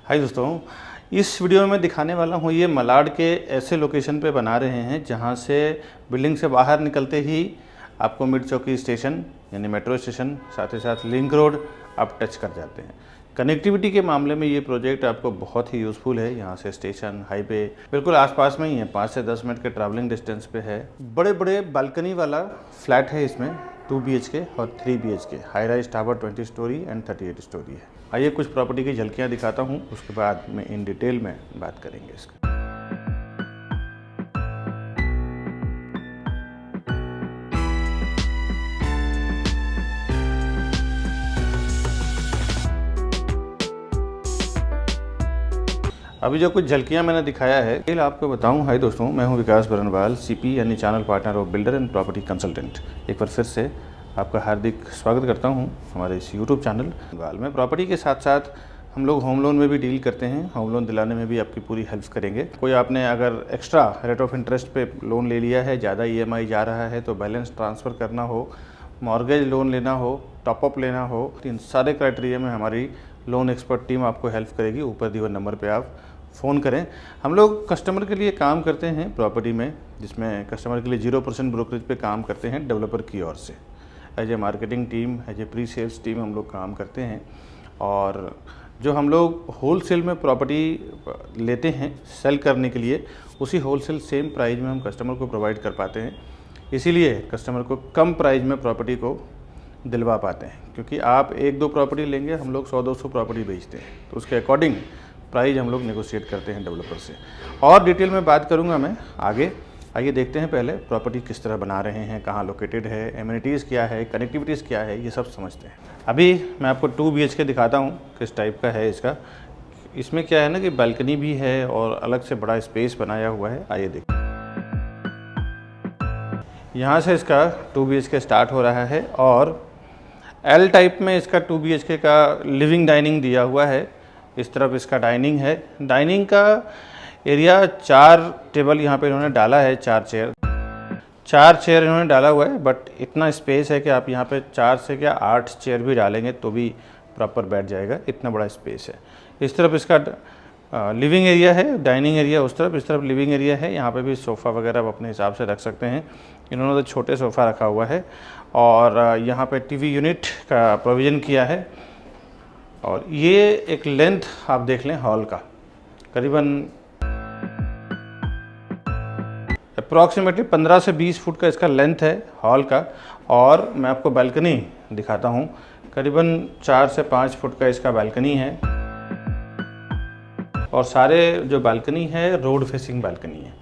हाय दोस्तों, इस वीडियो में मैं दिखाने वाला हूँ ये मलाड के ऐसे लोकेशन पे बना रहे हैं जहाँ से बिल्डिंग से बाहर निकलते ही आपको मिड चौकी स्टेशन यानी मेट्रो स्टेशन, साथ ही साथ लिंक रोड आप टच कर जाते हैं। कनेक्टिविटी के मामले में ये प्रोजेक्ट आपको बहुत ही यूज़फुल है। यहाँ से स्टेशन, हाईवे बिल्कुल आसपास में ही है, 5 से 10 मिनट के ट्रैवलिंग डिस्टेंस पे है। बड़े बड़े बालकनी वाला फ्लैट है इसमें, 2 BHK और 3 BHK, high rise tower 20 story and 38 story है। आइए कुछ प्रॉपर्टी की झलकियाँ दिखाता हूँ, उसके बाद में इन डिटेल में बात करेंगे इसका। अभी जो कुछ झलकियाँ मैंने दिखाया है फिर आपको बताऊं। हाय दोस्तों, मैं हूं विकास बरनवाल, CP यानी channel partner of builder and property consultant. एक बार फिर से आपका हार्दिक स्वागत करता हूं हमारे इस YouTube चैनल वाल में। प्रॉपर्टी के साथ साथ हम लोग होम लोन में भी डील करते हैं, होम लोन दिलाने में भी आपकी पूरी हेल्प करेंगे। कोई आपने अगर एक्स्ट्रा रेट ऑफ इंटरेस्ट पे लोन ले लिया है, ज़्यादा EMI जा रहा है, तो बैलेंस ट्रांसफ़र करना हो, मॉर्गेज लोन लेना हो, टॉपअप लेना हो, इन सारे क्राइटेरिया में हमारी लोन एक्सपर्ट टीम आपको हेल्प करेगी। ऊपर दिए हुए नंबर पे आप फ़ोन करें। हम लोग कस्टमर के लिए काम करते हैं प्रॉपर्टी में, जिसमें कस्टमर के लिए 0% ब्रोकरेज पे काम करते हैं डेवलपर की ओर से। As a marketing team, as a pre sales team हम लोग काम करते हैं। और जो हम लोग होलसेल में प्रॉपर्टी लेते हैं सेल करने के लिए, उसी होलसेल सेम प्राइस में हम कस्टमर को प्रोवाइड कर पाते हैं। इसीलिए कस्टमर को कम प्राइस में प्रॉपर्टी को दिलवा पाते हैं, क्योंकि आप 1-2 प्रॉपर्टी लेंगे, हम लोग 100-200 प्रॉपर्टी बेचते हैं, तो उसके अकॉर्डिंग प्राइस हम लोग नेगोशिएट करते हैं डेवलपर से। और डिटेल में बात करूंगा मैं आगे। आइए देखते हैं पहले प्रॉपर्टी किस तरह बना रहे हैं, कहाँ लोकेटेड है, एमिनिटीज़ क्या है, कनेक्टिविटीज़ क्या है, ये सब समझते हैं। अभी मैं आपको 2 BHK दिखाता हूँ किस टाइप का है इसका। इसमें क्या है ना कि बालकनी भी है और अलग से बड़ा स्पेस बनाया हुआ है। आइए देखते हैं। यहाँ से इसका 2 BHK स्टार्ट हो रहा है और L टाइप में इसका 2 BHK का लिविंग डाइनिंग दिया हुआ है। इस तरफ इसका डाइनिंग है। डाइनिंग का एरिया 4 टेबल यहाँ पे इन्होंने डाला है, 4 चेयर इन्होंने डाला हुआ है। बट इतना स्पेस है कि आप यहाँ पे 4 से क्या 8 चेयर भी डालेंगे तो भी प्रॉपर बैठ जाएगा, इतना बड़ा स्पेस है। इस तरफ इसका लिविंग एरिया है, डाइनिंग एरिया उस तरफ, इस तरफ लिविंग एरिया है। यहाँ पे भी सोफ़ा वगैरह आप अपने हिसाब से रख सकते हैं। इन्होंने तो छोटे सोफ़ा रखा हुआ है और यहाँ पे TV यूनिट का प्रोविज़न किया है। और ये एक लेंथ आप देख लें हॉल का, करीबन अप्रॉक्सीमेटली 15 से 20 फुट का इसका लेंथ है हॉल का। और मैं आपको बालकनी दिखाता हूँ, करीबन 4 से 5 फुट का इसका बालकनी है। और सारे जो बालकनी है रोड फेसिंग बालकनी है।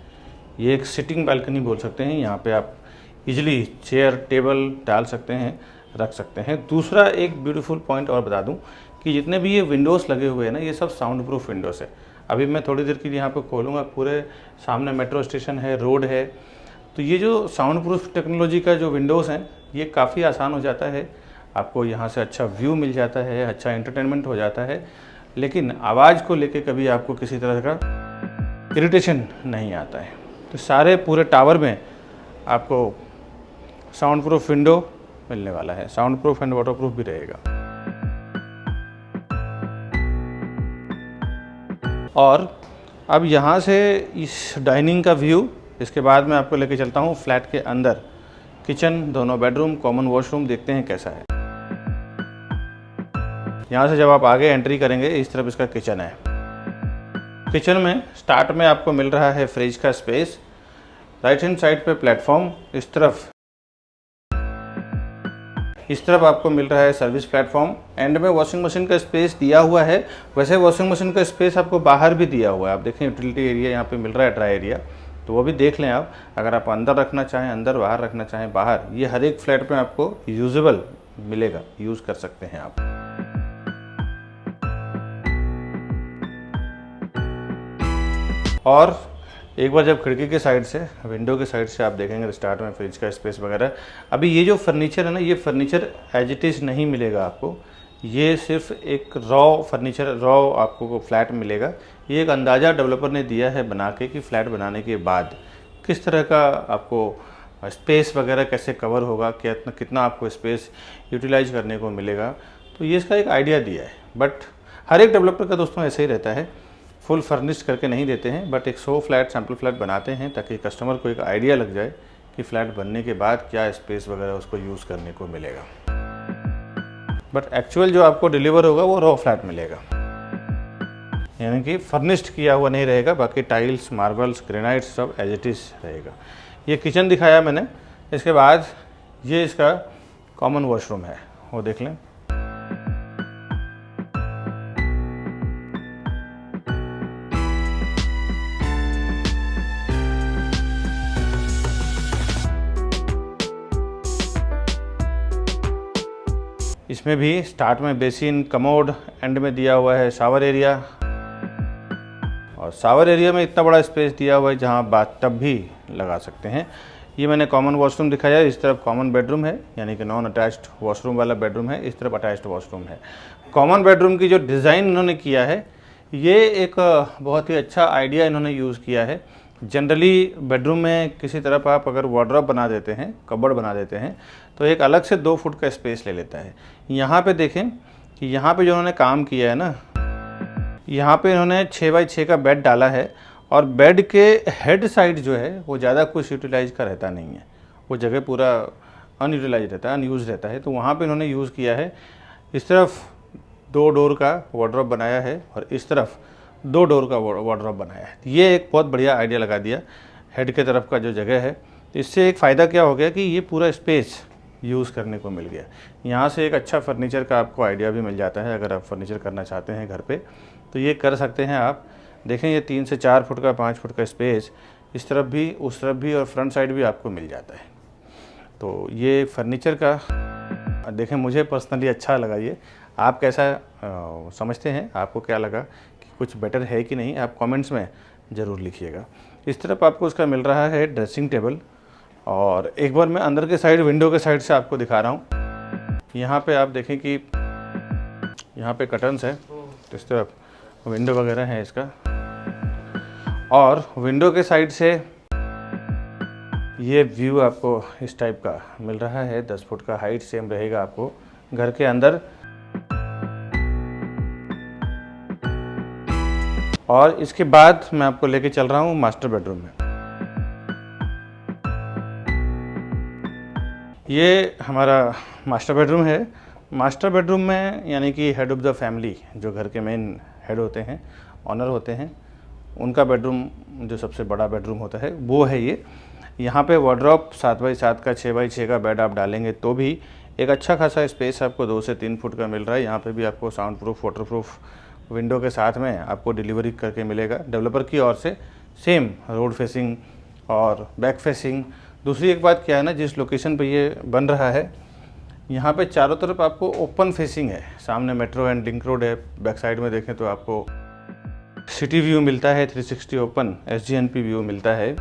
ये एक सिटिंग बालकनी बोल सकते हैं। यहाँ पे आप इजीली चेयर टेबल डाल सकते हैं, रख सकते हैं। दूसरा एक ब्यूटीफुल पॉइंट और बता दूं कि जितने भी ये विंडोज़ लगे हुए हैं ना, ये सब साउंड प्रूफ विंडोज़ है। अभी मैं थोड़ी देर के लिए यहाँ पे खोलूँगा, पूरे सामने मेट्रो स्टेशन है, रोड है, तो ये जो साउंड प्रूफ टेक्नोलॉजी का जो विंडोज़ हैं, ये काफ़ी आसान हो जाता है। आपको यहाँ से अच्छा व्यू मिल जाता है, अच्छा एंटरटेनमेंट हो जाता है, लेकिन आवाज़ को लेके कभी आपको किसी तरह का इरिटेशन नहीं आता है। तो सारे पूरे टावर में आपको साउंड प्रूफ विंडो मिलने वाला है, sound proof and water proof भी रहेगा। और अब यहाँ से इस डाइनिंग का व्यू, इसके बाद मैं आपको लेके चलता हूँ फ्लैट के अंदर। किचन, दोनों बेडरूम, कॉमन वॉशरूम देखते हैं कैसा है। यहाँ से जब आप आगे एंट्री करेंगे, इस तरफ इसका किचन है। किचन में स्टार्ट में आपको मिल रहा है फ्रिज का स्पेस, राइट हैंड साइड पे प्लेटफॉर्म, इस तरफ आपको मिल रहा है सर्विस प्लेटफॉर्म। एंड में वॉशिंग मशीन का स्पेस दिया हुआ है। वैसे वॉशिंग मशीन का स्पेस आपको बाहर भी दिया हुआ है। आप देखें यूटिलिटी एरिया यहाँ पे मिल रहा है, ड्राई एरिया, तो वो भी देख लें आप। अगर आप अंदर रखना चाहें अंदर, बाहर रखना चाहें बाहर, ये हर एक फ्लैट में आपको यूजेबल मिलेगा, यूज़ कर सकते हैं आप। और एक बार जब खिड़की के साइड से, विंडो के साइड से आप देखेंगे स्टार्ट में फ्रिज का स्पेस वगैरह। अभी ये जो फर्नीचर है ना, ये फर्नीचर एज इट इज़ नहीं मिलेगा आपको। ये सिर्फ एक रॉ फर्नीचर, रॉ आपको फ्लैट मिलेगा। ये एक अंदाज़ा डेवलपर ने दिया है बना के कि फ्लैट बनाने के बाद किस तरह का आपको स्पेस वगैरह कैसे कवर होगा, कितना आपको स्पेस यूटिलाइज करने को मिलेगा। तो ये इसका एक आइडिया दिया है। बट हर एक डेवलपर का दोस्तों ऐसे ही रहता है, फुल फर्निश्ड करके नहीं देते हैं, बट एक 100 फ्लैट सैम्पल फ्लैट बनाते हैं ताकि कस्टमर को एक आइडिया लग जाए कि फ्लैट बनने के बाद क्या स्पेस वगैरह उसको यूज़ करने को मिलेगा। बट एक्चुअल जो आपको डिलीवर होगा वो रॉ फ्लैट मिलेगा, यानी कि फर्निश्ड किया हुआ नहीं रहेगा, बाकी टाइल्स, मार्बल्स, ग्रेनाइट्स सब एज इट इज़ रहेगा। ये किचन दिखाया मैंने, इसके बाद ये इसका कॉमन वॉशरूम है, वो देख लें। इसमें भी स्टार्ट में बेसिन, कमोड, एंड में दिया हुआ है शावर एरिया, और शावर एरिया में इतना बड़ा स्पेस दिया हुआ है जहाँ बाथटब भी लगा सकते हैं। ये मैंने कॉमन वॉशरूम दिखाया, इस तरफ कॉमन बेडरूम है, यानी कि नॉन अटैच्ड वॉशरूम वाला बेडरूम है, इस तरफ अटैच्ड वॉशरूम है। कॉमन बेडरूम की जो डिज़ाइन इन्होंने किया है, ये एक बहुत ही अच्छा आइडिया इन्होंने यूज़ किया है। जनरली बेडरूम में किसी तरफ आप अगर वार्डरोब बना देते हैं, कबर्ड बना देते हैं, तो एक अलग से 2 फुट का स्पेस ले लेता है। यहाँ पे देखें कि यहाँ पे जो उन्होंने काम किया है ना, यहाँ पे इन्होंने 6 बाई 6 का बेड डाला है, और बेड के हेड साइड जो है वो ज़्यादा कुछ यूटिलाइज का रहता नहीं है, वो जगह पूरा अनयूटिलाइज रहता है, अनयूज़ रहता है। तो वहाँ पे इन्होंने यूज़ किया है, इस तरफ 2 डोर का वार्डरोब बनाया है और इस तरफ 2 डोर का वार्डरोब बनाया है। ये एक बहुत बढ़िया आइडिया लगा दिया हेड के तरफ का जो जगह है। इससे एक फ़ायदा क्या हो गया कि ये पूरा स्पेस यूज़ करने को मिल गया। यहाँ से एक अच्छा फर्नीचर का आपको आइडिया भी मिल जाता है। अगर आप फर्नीचर करना चाहते हैं घर पे तो ये कर सकते हैं आप। देखें ये 3 से 4 फुट का, 5 फुट का स्पेस इस तरफ भी, उस तरफ भी और फ्रंट साइड भी आपको मिल जाता है। तो ये फर्नीचर का देखें, मुझे पर्सनली अच्छा लगा ये। आप कैसा समझते हैं, आपको क्या लगा कि कुछ बेटर है कि नहीं, आप कमेंट्स में ज़रूर लिखिएगा। इस तरफ आपको उसका मिल रहा है ड्रेसिंग टेबल, और एक बार मैं अंदर के साइड, विंडो के साइड से आपको दिखा रहा हूँ। यहाँ पे आप देखें कि यहाँ पे कर्टन्स है, इस तरफ विंडो वगैरह है इसका, और विंडो के साइड से ये व्यू आपको इस टाइप का मिल रहा है। 10 फुट का हाइट सेम रहेगा आपको घर के अंदर। और इसके बाद मैं आपको लेके चल रहा हूँ मास्टर बेडरूम में। ये हमारा मास्टर बेडरूम है। मास्टर बेडरूम में यानी कि हेड ऑफ़ द फैमिली, जो घर के मेन हेड होते हैं, ऑनर होते हैं, उनका बेडरूम जो सबसे बड़ा बेडरूम होता है वो है ये। यहाँ पे वार्डरोब 7 बाई 7 का, 6 बाई 6 का बेड आप डालेंगे तो भी एक अच्छा खासा स्पेस आपको 2 से 3 फुट का मिल रहा है। यहाँ पे भी आपको sound proof, water proof window के साथ में आपको डिलीवरी करके मिलेगा डेवलपर की ओर से। सेम रोड फेसिंग और बैक फेसिंग। दूसरी एक बात क्या है ना, जिस लोकेशन पे ये बन रहा है यहाँ पे चारों तरफ आपको ओपन फेसिंग है। सामने मेट्रो एंड लिंक रोड है, बैक साइड में देखें तो आपको सिटी व्यू मिलता है, 360 ओपन SGNP व्यू मिलता है।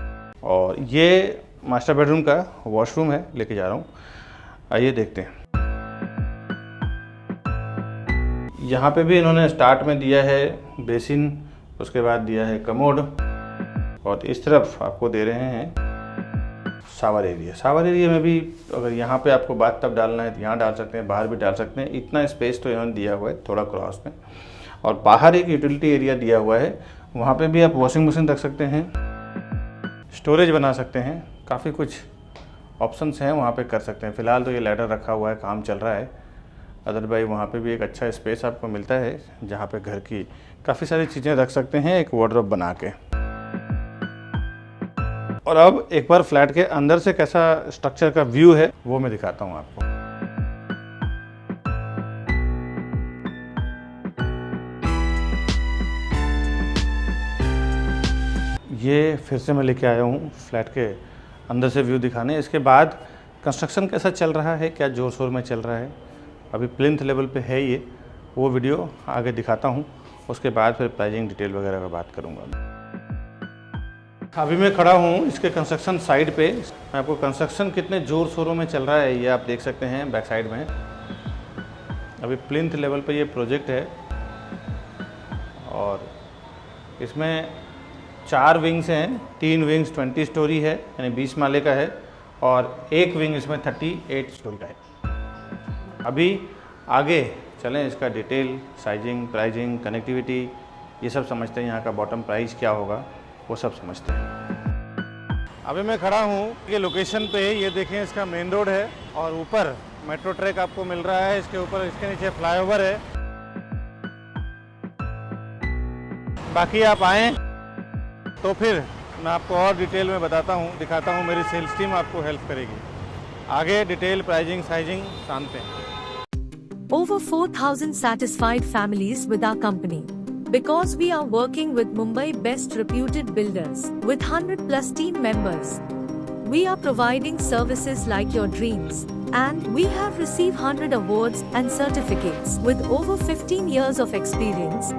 और ये मास्टर बेडरूम का वॉशरूम है, लेके जा रहा हूँ, आइए देखते हैं। यहाँ पे भी इन्होंने स्टार्ट में दिया है बेसिन, उसके बाद दिया है कमोड, और इस तरफ आपको दे रहे हैं शावर एरिया। शावर एरिया में भी अगर यहाँ पे आपको बाथ टब डालना है तो यहाँ डाल सकते हैं, बाहर भी डाल सकते हैं। इतना स्पेस तो इन्होंने दिया हुआ है थोड़ा क्रॉस में। और बाहर एक यूटिलिटी एरिया दिया हुआ है, वहाँ पे भी आप वॉशिंग मशीन रख सकते हैं, स्टोरेज बना सकते हैं, काफ़ी कुछ ऑप्शंस हैं वहाँ पे कर सकते हैं। फ़िलहाल तो ये लैडर रखा हुआ है, काम चल रहा है। अदरवाइज वहाँ पे भी एक अच्छा स्पेस आपको मिलता है जहाँ पे घर की काफ़ी सारी चीज़ें रख सकते हैं एक वार्डरोब बना के। और अब एक बार फ्लैट के अंदर से कैसा स्ट्रक्चर का व्यू है वो मैं दिखाता हूँ आपको। ये फिर से मैं लेके आया हूँ फ्लैट के अंदर से व्यू दिखाने। इसके बाद कंस्ट्रक्शन कैसा चल रहा है, क्या ज़ोर शोर में चल रहा है, अभी प्लिंथ लेवल पे है ये, वो वीडियो आगे दिखाता हूँ। उसके बाद फिर प्राइसिंग डिटेल वगैरह का बात करूँगा। अभी मैं खड़ा हूँ इसके कंस्ट्रक्शन साइड पे। मैं आपको कंस्ट्रक्शन कितने ज़ोर शोरों में चल रहा है ये आप देख सकते हैं बैक साइड में। अभी प्लिंथ लेवल पे ये प्रोजेक्ट है, और इसमें 4 विंग्स हैं। 3 विंग्स 20 स्टोरी है, यानी 20 माले का है, और 1 विंग इसमें 38 स्टोरी का है। अभी आगे चलें इसका डिटेल, साइजिंग, प्राइजिंग, कनेक्टिविटी ये सब समझते हैं। यहाँ का बॉटम प्राइस क्या होगा वो सब समझते हैं। अभी मैं खड़ा हूँ ये लोकेशन पे, ये देखें इसका मेन रोड है और ऊपर मेट्रो ट्रैक आपको मिल रहा है, इसके ऊपर इसके नीचे फ्लाईओवर है। बाकी आप आएँ तो फिर मैं आपको और डिटेल में बताता हूँ, दिखाता हूँ, मेरी सेल्स टीम आपको हेल्प करेगी। आगे डिटेल, प्राइजिंग, साइजिंग जानते हैं। Over 4,000 satisfied families with our company. Because we are working with Mumbai best reputed builders with 100 plus team members. We are providing services like your dreams. And we have received 100 awards and certificates with over 15 years of experience.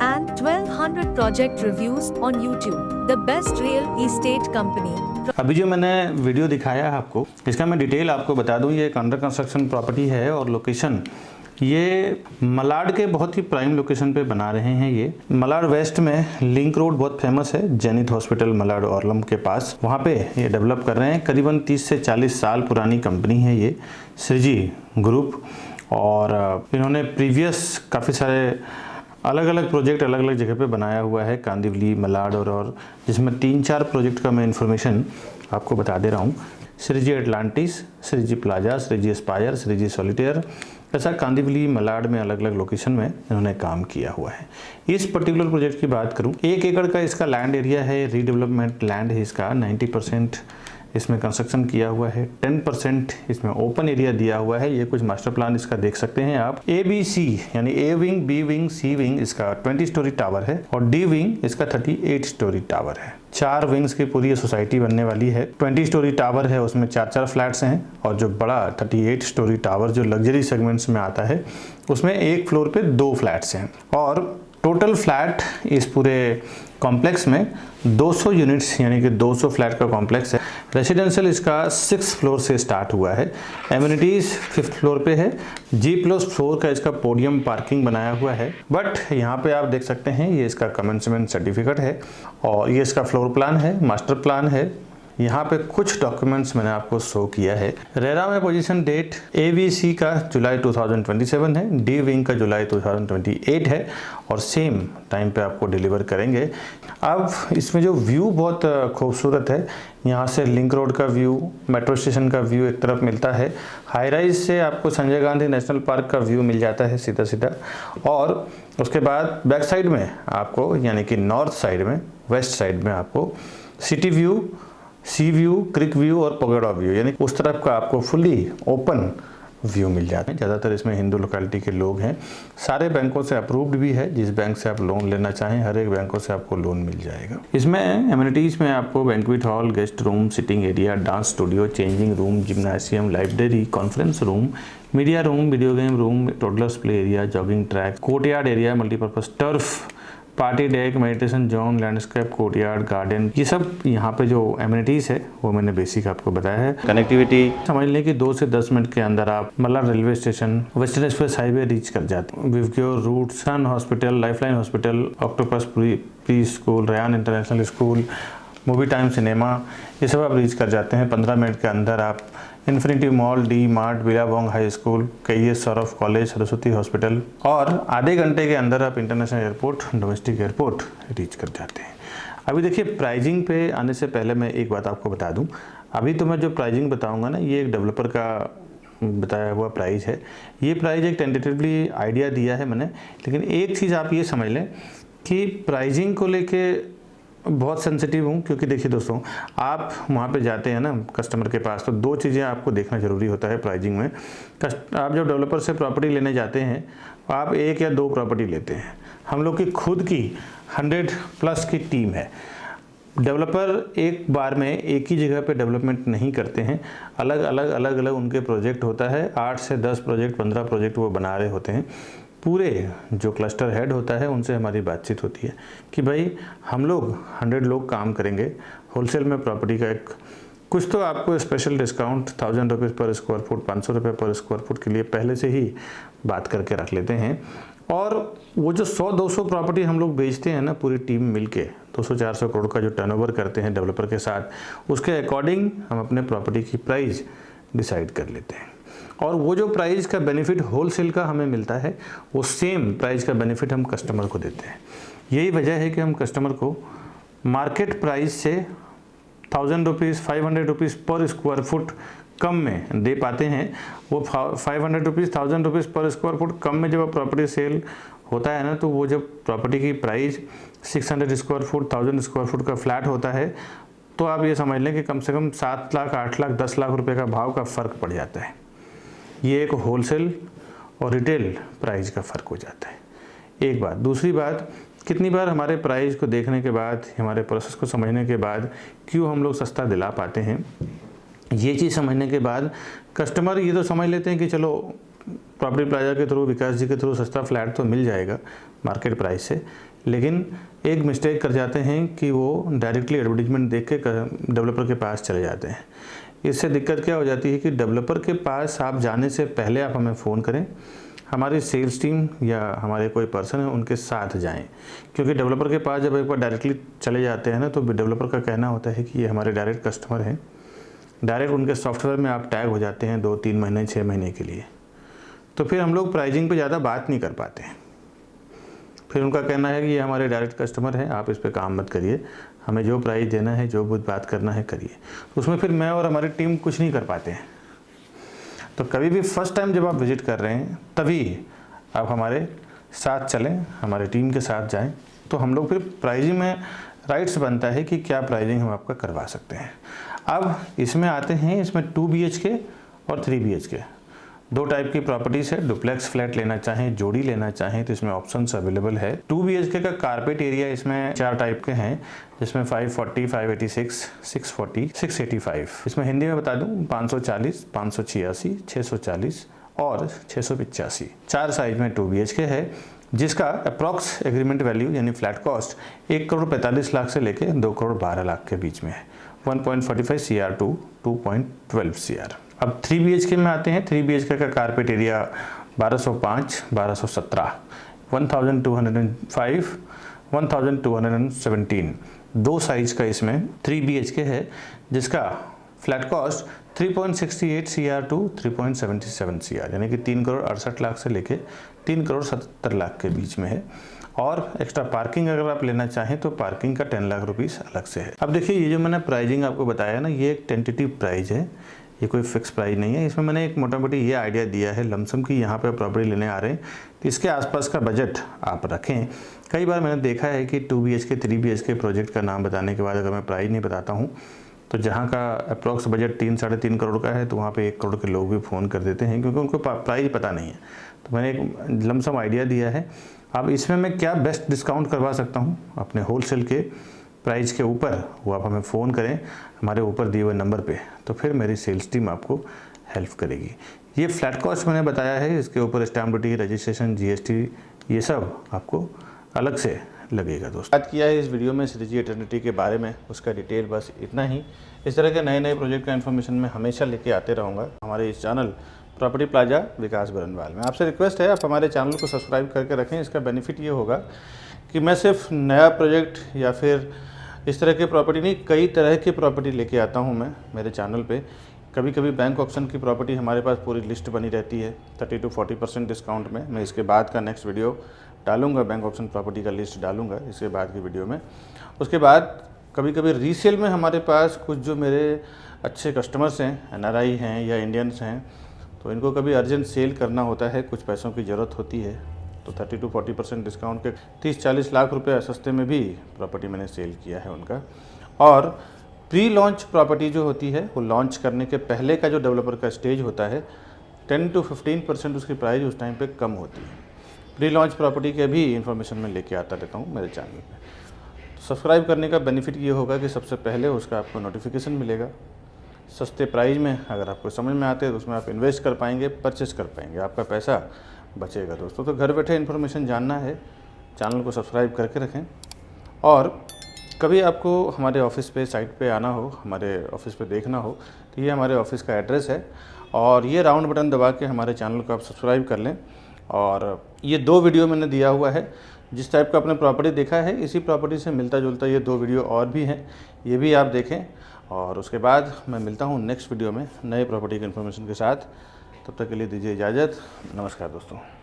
And 1200 project reviews on YouTube. The best real estate company. अभी जो मैंने video दिखाया है आपको, इसका मैं detail आपको बता दूं। ये एक अंडर कंस्ट्रक्शन प्रॉपर्टी है और लोकेशन ये मलाड के बहुत ही प्राइम लोकेशन पे बना रहे हैं। ये मलाड वेस्ट में लिंक रोड बहुत फेमस है, जेनिथ हॉस्पिटल मलाड औरलम के पास, वहाँ पे ये डेवलप कर रहे हैं। करीबन 30 से 40 साल पुरानी कंपनी है ये श्रीजी ग्रुप। और इन्होंने प्रीवियस काफ़ी सारे अलग अलग प्रोजेक्ट अलग अलग जगह पे बनाया हुआ है, कांदिवली, मलाड और जिसमें 3-4 प्रोजेक्ट का मैं इन्फॉर्मेशन आपको बता दे रहा हूँ। Shreeji Atlantis, Shreeji plaza, Shreeji aspire, Shreeji solitaire, ऐसा कांदिवली, मलाड में अलग अलग लोकेशन में इन्होंने काम किया हुआ है। इस पर्टिकुलर प्रोजेक्ट की बात करूं, 1 एकड़ का इसका लैंड एरिया है, रीडेवलपमेंट लैंड है इसका। 90% इसमें कंस्ट्रक्शन किया हुआ है, 10% इसमें ओपन एरिया दिया हुआ है। ये कुछ मास्टर प्लान इसका देख सकते हैं आप। ABC यानी A wing, B wing, C wing इसका 20 स्टोरी टावर है और D विंग इसका 38 स्टोरी टावर है। 4 विंग्स की पूरी सोसाइटी बनने वाली है। 20 स्टोरी टावर है, उसमें 4-4 फ्लैट्स हैं और जो बड़ा 38 स्टोरी टावर जो लग्जरी सेगमेंट्स में आता है उसमें एक फ्लोर पे 2 फ्लैट्स हैं। और टोटल फ्लैट इस पूरे कॉम्प्लेक्स में 200 यूनिट्स यानी कि 200 फ्लैट का कॉम्प्लेक्स है। रेसिडेंशियल इसका 6th फ्लोर से स्टार्ट हुआ है। एमिनिटीज़ 5th फ्लोर पे है। G+4 का इसका पोडियम पार्किंग बनाया हुआ है। बट यहाँ पे आप देख सकते हैं ये इसका कमेंसमेंट सर्टिफिकेट है और ये इसका फ्लोर प्लान है, मास्टर प्लान है। यहाँ पे कुछ डॉक्यूमेंट्स मैंने आपको शो किया है। रेरा में पोजीशन डेट ABC का जुलाई 2027 है, D विंग का जुलाई 2028 है और सेम टाइम पे आपको डिलीवर करेंगे। अब इसमें जो व्यू बहुत खूबसूरत है, यहाँ से लिंक रोड का व्यू, मेट्रो स्टेशन का व्यू एक तरफ मिलता है। हाई राइज से आपको संजय गांधी नेशनल पार्क का व्यू मिल जाता है सीधा सीधा। और उसके बाद बैक साइड में आपको यानी कि नॉर्थ साइड में, वेस्ट साइड में आपको सिटी व्यू, सी व्यू, क्रिक व्यू और पगोड़ा व्यू यानी उस तरफ का आपको फुल्ली ओपन व्यू मिल जाते हैं। ज़्यादातर इसमें हिंदू लोकेलिटी के लोग हैं। सारे बैंकों से अप्रूव्ड भी है, जिस बैंक से आप लोन लेना चाहें हर एक बैंकों से आपको लोन मिल जाएगा। इसमें एमिनिटीज़ में आपको banquet hall, guest room, sitting area, dance studio, changing room, जिम्नासियम, library, conference room, media room, video game room, toddlers play area, jogging track, courtyard area, multipurpose turf, party deck, meditation zone, landscape, courtyard, garden, ये सब यहाँ पे जो amenities है वो मैंने basic आपको बताया है। कनेक्टिविटी समझ लें कि 2 से 10 मिनट के अंदर आप Malad railway station, Western Express Highway reach कर जाते हैं। विवक्योर route, Sun Hospital, Lifeline Hospital, Octopus Pre School, Ryan International School, Movie Time Cinema, ये सब आप रीच कर जाते हैं 15 मिनट के अंदर। आप infinity mall, D mart, Billabong high school, KES Saurabh college, Saraswati hospital और आधे घंटे के अंदर आप international airport, domestic airport reach कर जाते हैं। अभी देखिए प्राइजिंग पे आने से पहले मैं एक बात आपको बता दूं। अभी तो मैं जो प्राइजिंग बताऊंगा ना, ये एक डेवलपर का बताया हुआ प्राइस है। ये प्राइस एक टेंटेटिवली आइडिया दिया है मैंने, लेकिन एक चीज़ आप ये समझ लें कि प्राइजिंग को लेके बहुत सेंसिटिव हूँ। क्योंकि देखिए दोस्तों, आप वहाँ पे जाते हैं ना कस्टमर के पास, तो 2 चीज़ें आपको देखना ज़रूरी होता है प्राइजिंग में। आप जब डेवलपर से प्रॉपर्टी लेने जाते हैं आप 1 या 2 प्रॉपर्टी लेते हैं। हम लोग की खुद की 100+ की टीम है। डेवलपर एक बार में एक ही जगह पे डेवलपमेंट नहीं करते हैं, अलग अलग उनके प्रोजेक्ट होता है। 8 से 10 प्रोजेक्ट, 15 प्रोजेक्ट वो बना रहे होते हैं। पूरे जो क्लस्टर हेड होता है उनसे हमारी बातचीत होती है कि भाई हम लोग 100 लोग काम करेंगे, होलसेल में प्रॉपर्टी का एक कुछ तो आपको स्पेशल डिस्काउंट 1000 रुपीज़ पर स्क्वायर फुट, 500 रुपये पर स्क्वायर फुट के लिए पहले से ही बात करके रख लेते हैं। और वो जो 100-200 प्रॉपर्टी हम लोग बेचते हैं ना पूरी टीम मिलके, 200-400 करोड़ का जो टर्नओवर करते हैं डेवलपर के साथ, उसके अकॉर्डिंग हम अपने प्रॉपर्टी की प्राइस डिसाइड कर लेते हैं। और वो जो प्राइस का बेनिफिट होलसेल का हमें मिलता है वो सेम प्राइस का बेनिफिट हम कस्टमर को देते हैं। यही वजह है कि हम कस्टमर को मार्केट प्राइस से 1000 रुपीज़ 500 रुपीज़ पर स्क्वायर फुट कम में दे पाते हैं। वो 500 रुपीज़ 1000 रुपीज़ पर स्क्वायर फुट कम में जब प्रॉपर्टी सेल होता है ना, तो वो जब प्रॉपर्टी की price 600 square foot 1000 square foot का फ्लैट होता है, तो आप ये समझ लें कि कम से कम 7 लाख 8 लाख 10 लाख रुपए का भाव का फ़र्क पड़ जाता है। ये एक होलसेल और रिटेल प्राइस का फ़र्क हो जाता है, एक बात। दूसरी बात, कितनी बार हमारे प्राइस को देखने के बाद, हमारे प्रोसेस को समझने के बाद क्यों हम लोग सस्ता दिला पाते हैं, ये चीज़ समझने के बाद कस्टमर ये तो समझ लेते हैं कि चलो प्रॉपर्टी प्लाजा के थ्रू, विकास जी के थ्रू सस्ता फ्लैट तो मिल जाएगा मार्केट प्राइस से, लेकिन एक मिस्टेक कर जाते हैं कि वो डायरेक्टली एडवर्टीजमेंट देख के डेवलपर के पास चले जाते हैं। इससे दिक्कत क्या हो जाती है कि डेवलपर के पास आप जाने से पहले आप हमें फ़ोन करें, हमारी सेल्स टीम या हमारे कोई पर्सन है उनके साथ जाएं, क्योंकि डेवलपर के पास जब एक बार डायरेक्टली चले जाते हैं ना, तो डेवलपर का कहना होता है कि ये हमारे डायरेक्ट कस्टमर हैं, डायरेक्ट उनके सॉफ्टवेयर में आप टैग हो जाते हैं 2-3 महीने 6 महीने के लिए। तो फिर हम लोग प्राइजिंग पे ज़्यादा बात नहीं कर पाते हैं। फिर उनका कहना है कि ये हमारे डायरेक्ट कस्टमर हैं, आप इस पे काम मत करिए, हमें जो प्राइस देना है, जो बात करना है करिए। उसमें फिर मैं और हमारी टीम कुछ नहीं कर पाते हैं। तो कभी भी फर्स्ट टाइम जब आप विज़िट कर रहे हैं तभी आप हमारे साथ चलें, हमारे टीम के साथ जाएं, तो हम लोग फिर प्राइजिंग में राइट्स बनता है कि क्या प्राइजिंग हम आपका करवा सकते हैं। अब इसमें आते हैं, इसमें 2 BHK और 3 BHK 2 टाइप की प्रॉपर्टीज़ है। डुप्लेक्स फ्लैट लेना चाहें, जोड़ी लेना चाहें, तो इसमें ऑप्शंस अवेलेबल है। 2 BHK का कारपेट एरिया इसमें 4 टाइप के हैं, जिसमें 540, 586, 640, 685। इसमें हिंदी में बता दूं 540, 586, 640 और 685। 4 साइज में 2 BHK है, जिसका अप्रॉक्स एग्रीमेंट वैल्यू यानी फ्लैट कॉस्ट 1 करोड़ 45 लाख से लेके 2 करोड़ 12 लाख के बीच में है। 1.45 CR to 2.12 CR। अब 3 BHK में आते हैं। 3 BHK का कारपेट एरिया 1205, 1217, 1205, 1217। 2 साइज का इसमें 3 BHK है, जिसका flat cost 3.68 CR to 3.77 CR, यानी कि 3 करोड़ 68 लाख से लेके 3 करोड़ 77 लाख के बीच में है। और एक्स्ट्रा पार्किंग अगर आप लेना चाहें तो पार्किंग का 10 लाख रुपीस अलग से है। अब देखिए, ये जो मैंने प्राइजिंग आपको बताया ना, ये एक टेंटेटिव प्राइस है, ये कोई फिक्स प्राइस नहीं है। इसमें मैंने एक मोटा मोटी ये आइडिया दिया है लमसम कि यहाँ पे प्रॉपर्टी लेने आ रहे हैं तो इसके आसपास का बजट आप रखें। कई बार मैंने देखा है कि 2 BHK 3 BHK प्रोजेक्ट का नाम बताने के बाद अगर मैं प्राइस नहीं बताता हूँ, तो जहाँ का अप्रॉक्स बजट 3-3.5 करोड़ का है, तो वहाँ पे 1 करोड़ के लोग भी फ़ोन कर देते हैं, क्योंकि उनको प्राइस पता नहीं है। तो मैंने एक लमसम आइडिया दिया है। अब इसमें मैं क्या बेस्ट डिस्काउंट करवा सकता हूँ अपने होलसेल के प्राइस के ऊपर, वो आप हमें फ़ोन करें हमारे ऊपर दिए हुए नंबर पे, तो फिर मेरी सेल्स टीम आपको हेल्प करेगी। ये फ्लैट कॉस्ट मैंने बताया है, इसके ऊपर स्टैम्प ड्यूटी, रजिस्ट्रेशन, GST, ये सब आपको अलग से लगेगा। दोस्तों, बात किया है इस वीडियो में श्रीजी एटर्निटी के बारे में, उसका डिटेल बस इतना ही। इस तरह के नए प्रोजेक्ट का इन्फॉर्मेशन मैं हमेशा लेके आते रहूँगा हमारे इस चैनल प्रॉपर्टी प्लाजा विकास बरनवाल में। आपसे रिक्वेस्ट है, आप हमारे चैनल को सब्सक्राइब करके रखें। इसका बेनिफिट ये होगा कि मैं सिर्फ नया प्रोजेक्ट या फिर इस तरह के प्रॉपर्टी नहीं, कई तरह की प्रॉपर्टी लेके आता हूँ मैं मेरे चैनल पे। कभी कभी बैंक ऑप्शन की प्रॉपर्टी हमारे पास पूरी लिस्ट बनी रहती है 30 to 40% डिस्काउंट में। मैं इसके बाद का नेक्स्ट वीडियो डालूंगा, बैंक ऑप्शन प्रॉपर्टी का लिस्ट डालूंगा इसके बाद की वीडियो में। उसके बाद कभी कभी रीसेल में हमारे पास कुछ जो मेरे अच्छे कस्टमर्स हैं, NRI हैं या इंडियंस हैं, तो इनको कभी अर्जेंट सेल करना होता है, कुछ पैसों की ज़रूरत होती है, तो 30 to 40% डिस्काउंट के 30-40 लाख रुपए सस्ते में भी प्रॉपर्टी मैंने सेल किया है उनका। और प्री लॉन्च प्रॉपर्टी जो होती है, वो लॉन्च करने के पहले का जो डेवलपर का स्टेज होता है, 10 to 15% उसकी प्राइस उस टाइम पे कम होती है। प्री लॉन्च प्रॉपर्टी के भी इन्फॉर्मेशन मैं लेके आता रहता हूँ मेरे चैनल पे। सब्सक्राइब करने का बेनिफिट ये होगा कि सबसे पहले उसका आपको नोटिफिकेशन मिलेगा। सस्ते प्राइस में अगर आपको समझ में आते हैं तो उसमें आप इन्वेस्ट कर पाएंगे, परचेस कर पाएंगे, आपका पैसा बचेगा। दोस्तों, तो घर बैठे इन्फॉर्मेशन जानना है, चैनल को सब्सक्राइब करके रखें। और कभी आपको हमारे ऑफिस पे, साइट पे आना हो, हमारे ऑफिस पे देखना हो, तो ये हमारे ऑफिस का एड्रेस है। और ये राउंड बटन दबा के हमारे चैनल को आप सब्सक्राइब कर लें। और ये 2 वीडियो मैंने दिया हुआ है, जिस टाइप का आपने प्रॉपर्टी देखा है, इसी प्रॉपर्टी से मिलता जुलता ये 2 वीडियो और भी हैं, ये भी आप देखें। और उसके बाद मैं मिलता हूँ नेक्स्ट वीडियो में नए प्रॉपर्टी की इन्फॉर्मेशन के साथ। तब तक के लिए दीजिए इजाज़त। नमस्कार दोस्तों।